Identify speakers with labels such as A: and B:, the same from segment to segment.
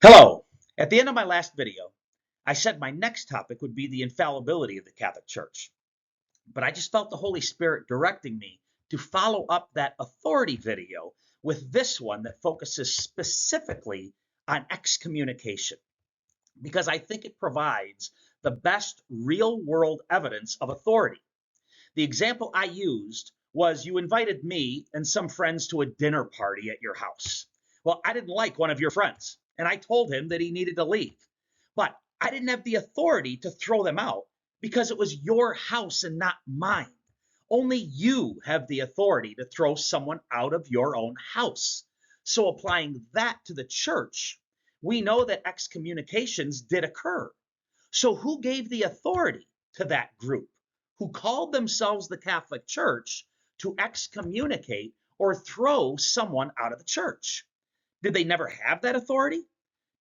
A: Hello. At the end of my last video, I said my next topic would be the infallibility of the Catholic Church. But I just felt the Holy Spirit directing me to follow up that authority video with this one that focuses specifically on excommunication, because I think it provides the best real world evidence of authority. The example I used was you invited me and some friends to a dinner party at your house. Well, I didn't like one of your friends, and I told him that he needed to leave. But I didn't have the authority to throw them out because it was your house and not mine. Only you have the authority to throw someone out of your own house. So applying that to the church, we know that excommunications did occur. So who gave the authority to that group who called themselves the Catholic Church to excommunicate or throw someone out of the church? Did they never have that authority?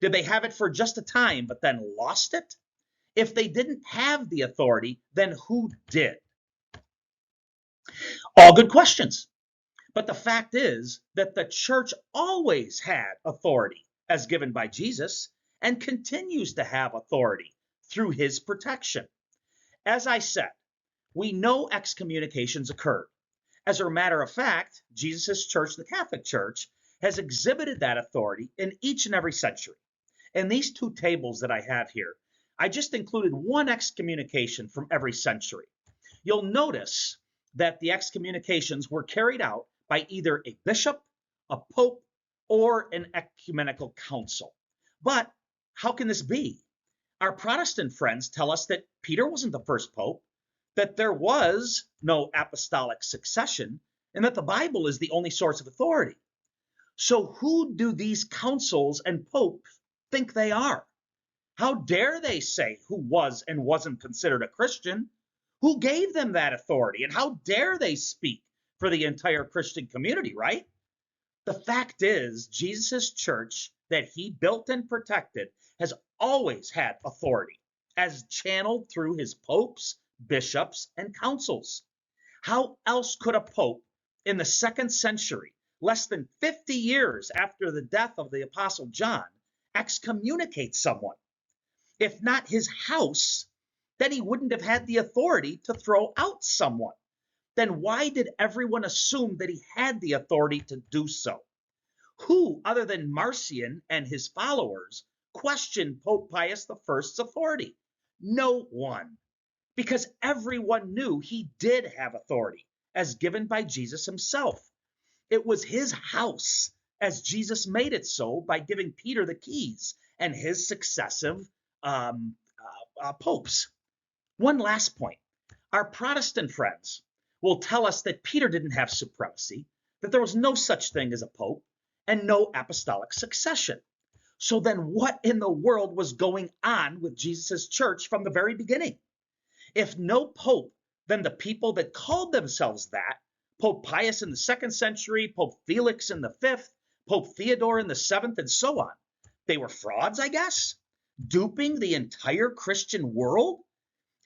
A: Did they have it for just a time but then lost it? If they didn't have the authority, then who did? All good questions. But the fact is that the church always had authority as given by Jesus and continues to have authority through his protection. As I said, we know excommunications occurred. As a matter of fact, Jesus' church, the Catholic Church, has exhibited that authority in each and every century. In these two tables that I have here, I just included one excommunication from every century. You'll notice that the excommunications were carried out by either a bishop, a pope, or an ecumenical council. But how can this be? Our Protestant friends tell us that Peter wasn't the first pope, that there was no apostolic succession, and that the Bible is the only source of authority. So who do these councils and popes think they are? How dare they say who was and wasn't considered a Christian? Who gave them that authority? And how dare they speak for the entire Christian community, right? The fact is, Jesus' church that he built and protected has always had authority, as channeled through his popes, bishops, and councils. How else could a pope in the 2nd century, less than 50 years after the death of the Apostle John, excommunicate someone? If not his house, then he wouldn't have had the authority to throw out someone. Then why did everyone assume that he had the authority to do so? Who, other than Marcion and his followers, questioned Pope Pius I's authority? No one, because everyone knew he did have authority, as given by Jesus himself. It was his house, as Jesus made it so by giving Peter the keys and his successive popes. One last point. Our Protestant friends will tell us that Peter didn't have supremacy, that there was no such thing as a pope, and no apostolic succession. So then what in the world was going on with Jesus' church from the very beginning? If no pope, then the people that called themselves that, Pope Pius in the 2nd century, Pope Felix in the 5th, Pope Theodore in the 7th, and so on, they were frauds, I guess? Duping the entire Christian world?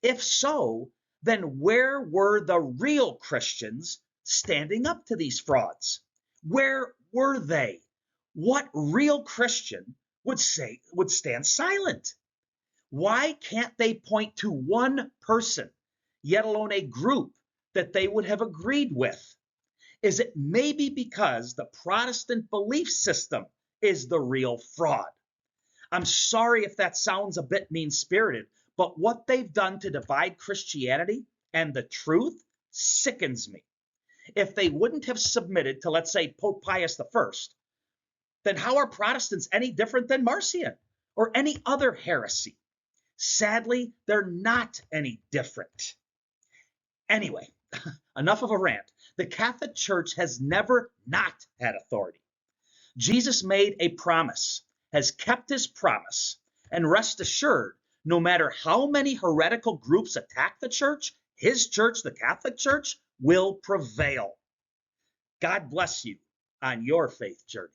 A: If so, then where were the real Christians standing up to these frauds? Where were they? What real Christian would stand silent? Why can't they point to one person, yet alone a group, that they would have agreed with? Is it maybe because the Protestant belief system is the real fraud? I'm sorry if that sounds a bit mean-spirited, but what they've done to divide Christianity and the truth sickens me. If they wouldn't have submitted to, let's say, Pope Pius I, then how are Protestants any different than Marcion or any other heresy? Sadly, they're not any different. Anyway, enough of a rant. The Catholic Church has never not had authority. Jesus made a promise, has kept his promise, and rest assured, no matter how many heretical groups attack the church, his church, the Catholic Church, will prevail. God bless you on your faith journey.